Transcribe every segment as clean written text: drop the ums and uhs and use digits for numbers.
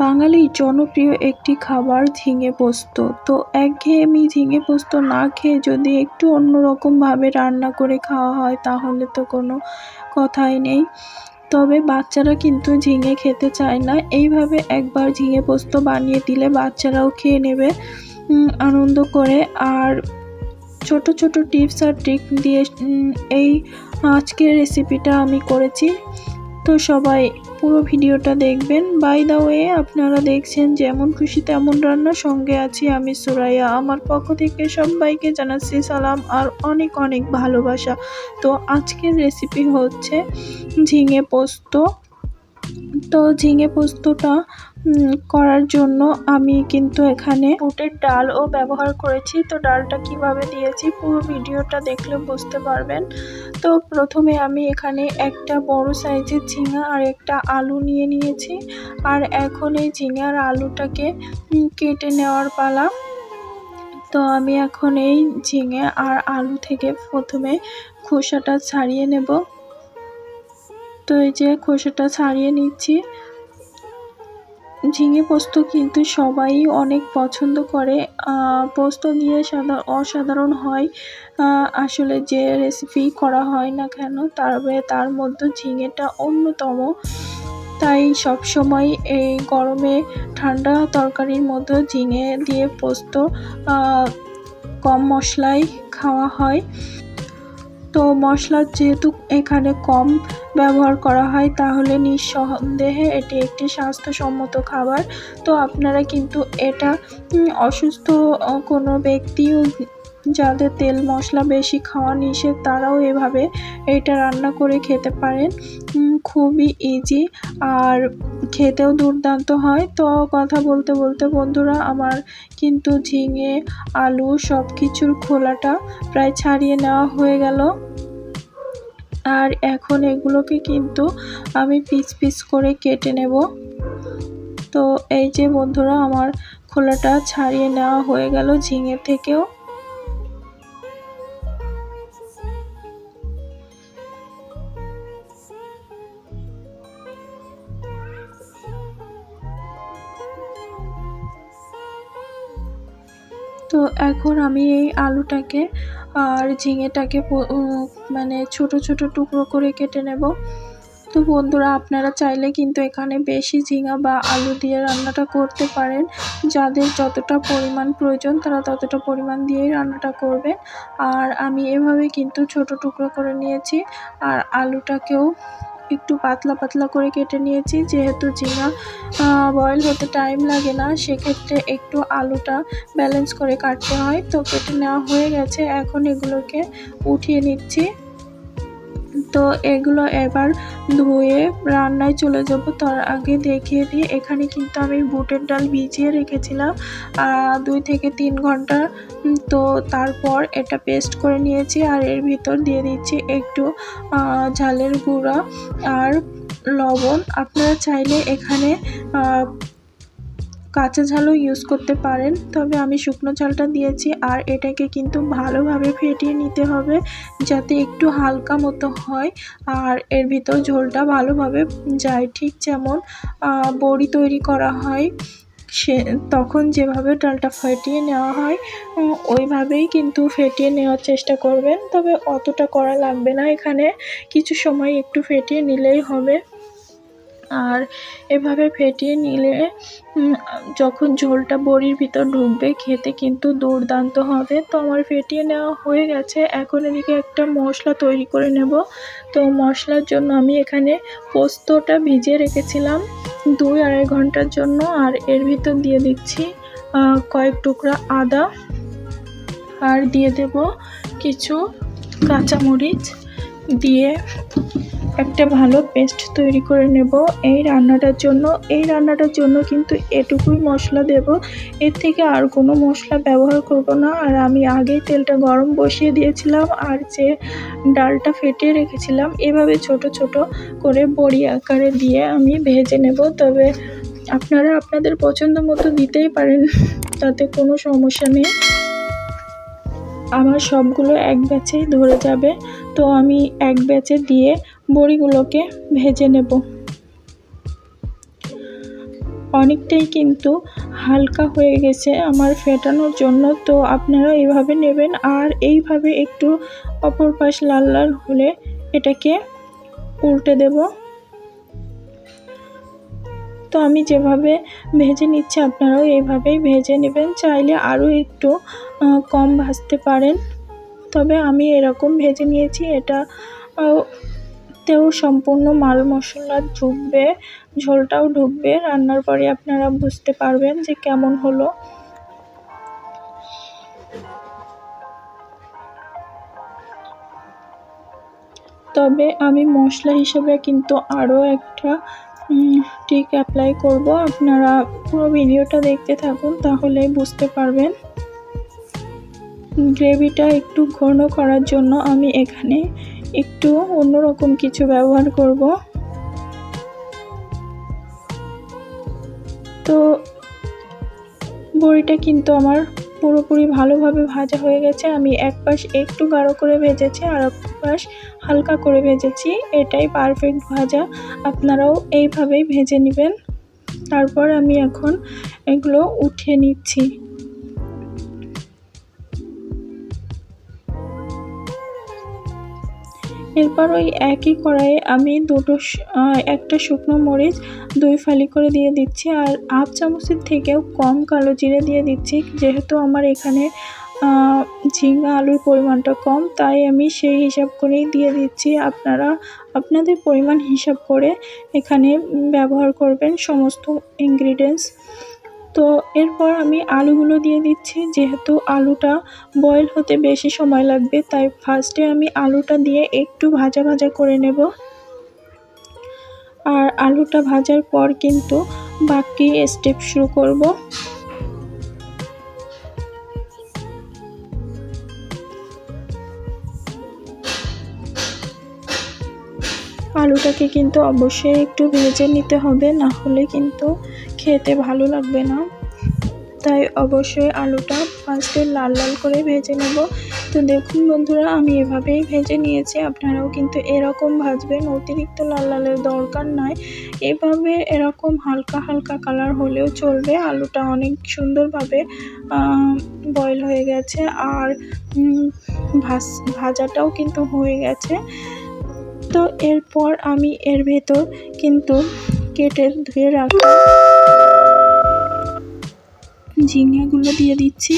বাঙালির জনপ্রিয় একটি খাবার ঝিঙে পোস্ত। তো একঘেয়েমি ঝিঙে পোস্ত না খেয়ে যদি একটু অন্যরকমভাবে রান্না করে খাওয়া হয় তাহলে তো কোনো কথাই নেই। তবে বাচ্চারা কিন্তু ঝিঙে খেতে চায় না, এইভাবে একবার ঝিঙে পোস্ত বানিয়ে দিলে বাচ্চারাও খেয়ে নেবে আনন্দ করে। আর ছোট ছোট টিপস আর ট্রিক দিয়ে এই আজকের রেসিপিটা আমি করেছি। তো সবাই পুরো ভিডিওটা দেখবেন। বাই দ্য ওয়ে, আপনারা দেখছেন যেমন খুশি তেমন রান্না, সঙ্গে আছি আমি সুরাইয়া। আমার পক্ষ থেকে সবাইকে জানাচ্ছি সালাম আর অনেক অনেক ভালোবাসা। তো আজকের রেসিপি হচ্ছে ঝিঙে পোস্ত। তো ঝিঙে পোস্তটা করার জন্য আমি কিন্তু এখানে বুটের ডালও ব্যবহার করেছি। তো ডালটা কিভাবে দিয়েছি পুরো ভিডিওটা দেখলে বুঝতে পারবেন। তো প্রথমে আমি এখানে একটা বড় সাইজের ঝিঙা আর একটা আলু নিয়ে নিয়েছি। আর এখন এই ঝিঙা আর আলুটাকে কেটে নেওয়ার পালা। তো আমি এখন এই ঝিঙে আর আলু থেকে প্রথমে খোসাটা ছাড়িয়ে নেব। তো এই যে খোসাটা ছাড়িয়ে নিচ্ছি। ঝিঙে পোস্ত কিন্তু সবাই অনেক পছন্দ করে। পোস্ত দিয়ে অসাধারণ হয় আসলে যে রেসিপি করা হয় না কেন, তবে তার মধ্যে ঝিঙেটা অন্যতম। তাই সবসময় এই গরমে ঠান্ডা তরকারির মধ্যে ঝিঙে দিয়ে পোস্ত কম মশলায় খাওয়া হয়। তো মশলা যেহেতু এখানে কম ব্যবহার করা হয় তাহলে নিঃসন্দেহে এটি একটি স্বাস্থ্যসম্মত খাবার। তো আপনারা কিন্তু এটা অসুস্থ কোনো ব্যক্তিও, যাদের তেল মশলা বেশি খাওয়া নিষেধ, তারাও এভাবে এটা রান্না করে খেতে পারেন। খুবই ইজি আর খেতেও দুর্দান্ত হয়। তো কথা বলতে বলতে বন্ধুরা, আমার কিন্তু ঝিঙে আলু সব কিছুর খোলাটা প্রায় ছাড়িয়ে নেওয়া হয়ে গেল। আর এখন এগুলোকে কিন্তু আমি পিস পিস করে কেটে নেব। তো এই যে বন্ধুরা, আমার খোলাটা ছাড়িয়ে নেওয়া হয়ে গেল ঝিঙে থেকেও। তো এখন আমি এই আলুটাকে আর ঝিঙেটাকে মানে ছোট ছোট টুকরো করে কেটে নেব। তো বন্ধুরা, আপনারা চাইলে কিন্তু এখানে বেশি ঝিঙা বা আলু দিয়ে রান্নাটা করতে পারেন। যাদের যতটা পরিমাণ প্রয়োজন তারা ততটা পরিমাণ দিয়েই রান্নাটা করবেন। আর আমি এভাবে কিন্তু ছোট টুকরো করে নিয়েছি। আর আলুটাকেও একটু পাতলা পাতলা করে কেটে নিয়েছি। যেহেতু ঝিঙা বয়েল হতে টাইম লাগে না, সেক্ষেত্রে একটু আলুটা ব্যালেন্স করে কাটতে হয়। তো কেটে নেওয়া হয়ে গেছে, এখন এগুলোকে উঠিয়ে নিচ্ছি। তো এগুলো এবার ধুয়ে রান্নায় চলে যাব। তার আগে দেখিয়ে দিই, এখানে কিন্তু আমি বুটের ডাল ভিজিয়ে রেখেছিলাম 2 থেকে 3 ঘন্টা। তো তারপর এটা পেস্ট করে নিয়েছি। আর এর ভিতর দিয়ে দিচ্ছি একটু ঝালের গুঁড়া আর লবণ। আপনারা চাইলে এখানে কাঁচা ঝালও ইউজ করতে পারেন, তবে আমি শুকনো ঝালটা দিয়েছি। আর এটাকে কিন্তু ভালোভাবে ফেটিয়ে নিতে হবে যাতে একটু হালকা মতো হয় আর এর ভিতর ঝোলটা ভালোভাবে যায়। ঠিক যেমন বড়ি তৈরি করা হয় তখন যেভাবে ডালটা ফেটিয়ে নেওয়া হয় ওইভাবেই কিন্তু ফেটিয়ে নেওয়ার চেষ্টা করবেন। তবে অতটা করা লাগবে না, এখানে কিছু সময় একটু ফেটিয়ে নিলেই হবে। আর এভাবে ফেটিয়ে নিলে যখন ঝোলটা বড়ির ভিতর ঢুকবে খেতে কিন্তু দুর্দান্ত হবে। তো আমার ফেটিয়ে নেওয়া হয়ে গেছে। এখন এদিকে একটা মশলা তৈরি করে নেব। তো মশলার জন্য আমি এখানে পোস্তটা ভিজিয়ে রেখেছিলাম 2-2.5 ঘন্টার জন্য। আর এর ভিতর দিয়ে দিচ্ছি কয়েক টুকরা আদা, আর দিয়ে দেব কিছু কাঁচামরিচ, দিয়ে একটা ভালো পেস্ট তৈরি করে নেব এই রান্নাটার জন্য কিন্তু এটুকুই মশলা দেব, এর থেকে আর কোনো মশলা ব্যবহার করব না। আর আমি আগেই তেলটা গরম বসিয়ে দিয়েছিলাম আর যে ডালটা ফেটিয়ে রেখেছিলাম এভাবে ছোট ছোট করে বড়ি আকারে দিয়ে আমি ভেজে নেব। তবে আপনারা আপনাদের পছন্দ মতো দিতেই পারেন, তাতে কোনো সমস্যা নেই। আমার সবগুলো এক ব্যাচেই ধরে যাবে। তো আমি এক ব্যাচে দিয়ে বড়িগুলোকে ভেজে নেব। অনেকটাই কিন্তু হালকা হয়ে গেছে আমার ফেটানোর জন্য। তো আপনারা এইভাবে নেবেন আর এইভাবে একটু অপর পাশ লাল লাল হলে এটাকে উল্টে দেব। তো আমি যেভাবে ভেজে নিচ্ছি আপনারাও এইভাবেই ভেজে নেবেন। চাইলে আরও একটু কম ভাজতে পারেন, তবে আমি এরকম ভেজে নিয়েছি। এটা তেও সম্পূর্ণ মাল মশলা ঢুকবে, ঝোলটাও ঢুকবে। রান্নার পরে আপনারা বুঝতে পারবেন যে কেমন হলো। তবে আমি মশলা হিসেবে কিন্তু আরও একটা ট্রিক অ্যাপ্লাই করব। আপনারা পুরো ভিডিওটা দেখতে থাকুন, তাহলে বুঝতে পারবেন। গ্রেভিটা একটু ঘন করার জন্য আমি এখানে একটু অন্যরকম কিছু ব্যবহার করব। তো বড়িটা কিন্তু আমার পুরোপুরি ভালোভাবে ভাজা হয়ে গেছে। আমি এক পাশ একটু গাঢ় করে ভেজেছি আর এক পাশ হালকা করে ভেজেছি, এটাই পারফেক্ট ভাজা। আপনারাও এইভাবেই ভেজে নেবেন। তারপর আমি এখন এগুলো উঠিয়ে নিচ্ছি। এরপর ওই একই কড়াইয়ে আমি একটা শুকনো মরিচ 2 ফালি করে দিয়ে দিচ্ছি, আর হাফ চামচের থেকেও কম কালো জিরে দিয়ে দিচ্ছি। যেহেতু আমার এখানে ঝিঙা আলুর পরিমাণটা কম, তাই আমি সেই হিসাব করেই দিয়ে দিচ্ছি। আপনারা আপনাদের পরিমাণ হিসাব করে এখানে ব্যবহার করবেন সমস্ত ইনগ্রিডিয়েন্টস। তো এরপর আমি আলুগুলো দিয়ে দিচ্ছি। যেহেতু আলুটা বয়েল হতে বেশি সময় লাগবে, তাই ফার্স্টে আমি আলুটা দিয়ে একটু ভাজা ভাজা করে নেব। আর আলুটা ভাজার পর কিন্তু বাকি স্টেপ শুরু করব। আলুটাকে কিন্তু অবশ্যই একটু ভেজে নিতে হবে, না হলে কিন্তু খেতে ভালো লাগবে না। তাই অবশ্যই আলুটা ফার্স্টে লাল লাল করে ভেজে নেব। তো দেখুন বন্ধুরা, আমি এভাবেই ভেজে নিয়েছি। আপনারাও কিন্তু এরকম ভাজবেন, অতিরিক্ত লাল লালের দরকার নাই। এভাবে এরকম হালকা হালকা কালার হলেও চলবে। আলুটা অনেক সুন্দরভাবে বয়েল হয়ে গেছে আর ভাজাটাও কিন্তু হয়ে গেছে। তো এরপর আমি এর ভেতর কিন্তু কেটে ধুয়ে রাখা ঝিঙাগুলো দিয়ে দিচ্ছি।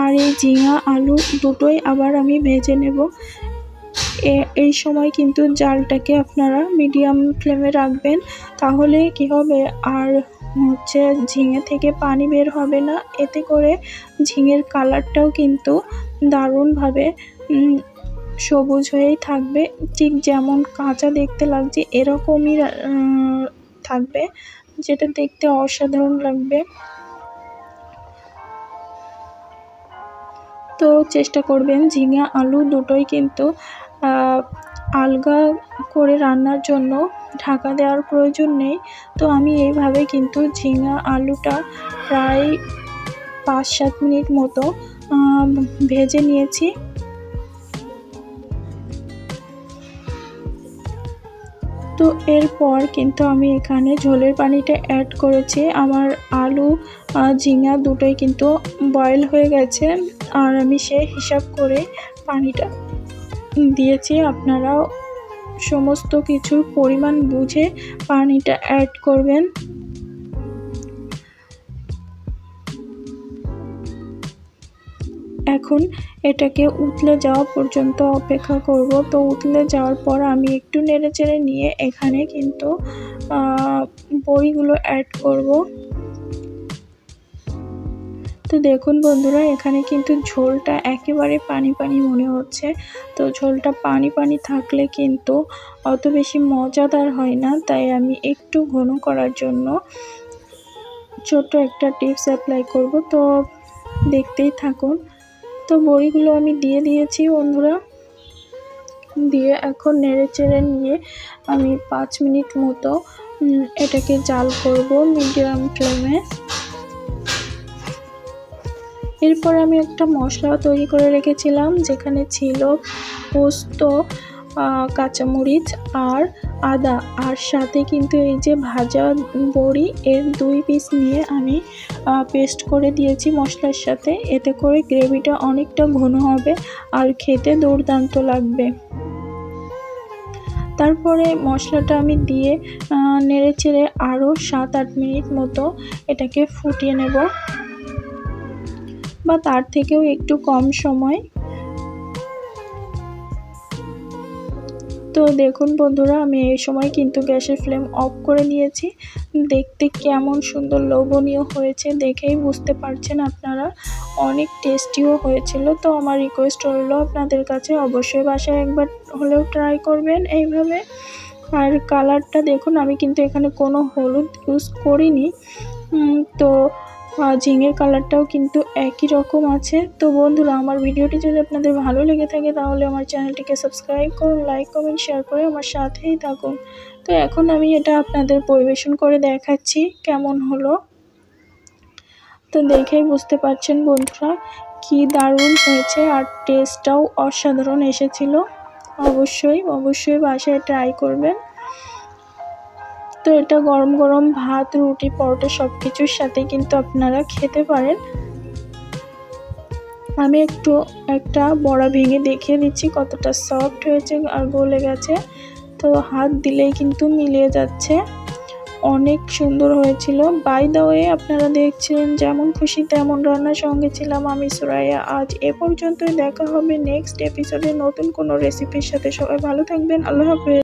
আর এই ঝিঙা আলু দুটোই আবার আমি ভেজে নেব। এই সময় কিন্তু জালটাকে আপনারা মিডিয়াম ফ্লেমে রাখবেন, তাহলে কি হবে আর ঝিঙে থেকে পানি বের হবে না। এতে করে ঝিঙের কালারটাও কিন্তু দারুণভাবে সবুজ হয়েই থাকবে, ঠিক যেমন কাঁচা দেখতে লাগছে এরকমই থাকবে, যেটা দেখতে অসাধারণ লাগবে। তো চেষ্টা করবেন ঝিঙা আলু দুটোই কিন্তু আলগা করে রান্নার জন্য ঢাকা দেওয়ার প্রয়োজন নেই। তো আমি এইভাবে কিন্তু ঝিঙা আলুটা প্রায় 5-7 মিনিট মতো ভেজে নিয়েছি। তো এরপর কিন্তু আমি এখানে ঝোলের পানিটা অ্যাড করেছি। আমার আলু ঝিঙা দুটোই কিন্তু বয়েল হয়ে গেছে, আর আমি সেই হিসাব করে পানিটা দিয়েছি। আপনারাও সমস্ত কিছুর পরিমাণ বুঝে পানিটা অ্যাড করবেন। এখন এটাকে উতলে যাওয়া পর্যন্ত অপেক্ষা করব। তো উতলে যাওয়ার পর আমি একটু নেড়েচেড়ে নিয়ে এখানে কিন্তু বড়িগুলো অ্যাড করব। তো দেখুন বন্ধুরা, এখানে কিন্তু ঝোলটা একেবারে পানি পানি মনে হচ্ছে। তো ঝোলটা পানি পানি থাকলে কিন্তু অত বেশি মজাদার হয় না, তাই আমি একটু ঘন করার জন্য ছোট্ট একটা টিপস অ্যাপ্লাই করব। তো দেখতেই থাকুন। তো বড়িগুলো আমি দিয়ে দিয়েছি বন্ধুরা, দিয়ে এখন নেড়েচেড়ে নিয়ে আমি 5 মিনিট মতো এটাকে জাল করব মিডিয়াম ফ্লেমে। এরপর আমি একটা মশলা তৈরি করে রেখেছিলাম, যেখানে ছিল পোস্ত, কাঁচামরিচ আর আদা, আর সাথে কিন্তু এই যে ভাজা বড়ি এর 2 পিস নিয়ে আমি পেস্ট করে দিয়েছি মশলার সাথে। এতে করে গ্রেভিটা অনেকটা ঘন হবে আর খেতে দুর্দান্ত লাগবে। তারপরে মশলাটা আমি দিয়ে নেড়ে চেড়ে আরও 7-8 মিনিট মতো এটাকে ফুটিয়ে নেব, বা তার থেকেও একটু কম সময়। তো দেখুন বন্ধুরা, আমি এই সময় কিন্তু গ্যাসের ফ্লেম অফ করে দিয়েছি। দেখতে কেমন সুন্দর লোভনীয় হয়েছে দেখেই বুঝতে পারছেন আপনারা, অনেক টেস্টিও হয়েছিল। তো আমার রিকোয়েস্ট রইল আপনাদের কাছে, অবশ্যই বাসায় একবার হলেও ট্রাই করবেন এইভাবে। আর কালারটা দেখুন, আমি কিন্তু এখানে কোনো হলুদ ইউজ করিনি। তো ঝিঙের কালারটাও কিন্তু একই রকম আছে। তো বন্ধুরা, আমার ভিডিওটি যদি আপনাদের ভালো লেগে থাকে তাহলে আমার চ্যানেলটিকে সাবস্ক্রাইব করুন, লাইক কমেন্ট শেয়ার করে আমার সাথেই থাকুন। তো এখন আমি এটা আপনাদের পরিবেশন করে দেখাচ্ছি কেমন হলো। তো দেখেই বুঝতে পারছেন বন্ধুরা কি দারুণ হয়েছে, আর টেস্টটাও অসাধারণ এসেছিল। অবশ্যই বাসায় ট্রাই করবেন। তো এটা গরম গরম ভাত, রুটি, পরোটা সব কিছুর সাথে কিন্তু আপনারা খেতে পারেন। আমি একটা বড়া ভেঙে দেখিয়ে দিচ্ছি কতটা সফট হয়েছে আর গলে গেছে। তো হাত দিলেই কিন্তু মিলিয়ে যাচ্ছে, অনেক সুন্দর হয়েছিল। বাই দ্য ওয়ে, আপনারা দেখছিলেন যেমন খুশি তেমন রান্নার সঙ্গে ছিলাম আমি সুরাইয়া। আজ এ পর্যন্তই, দেখা হবে নেক্সট এপিসোডে নতুন কোনো রেসিপির সাথে। সবাই ভালো থাকবেন, আল্লাহ হাফেজ।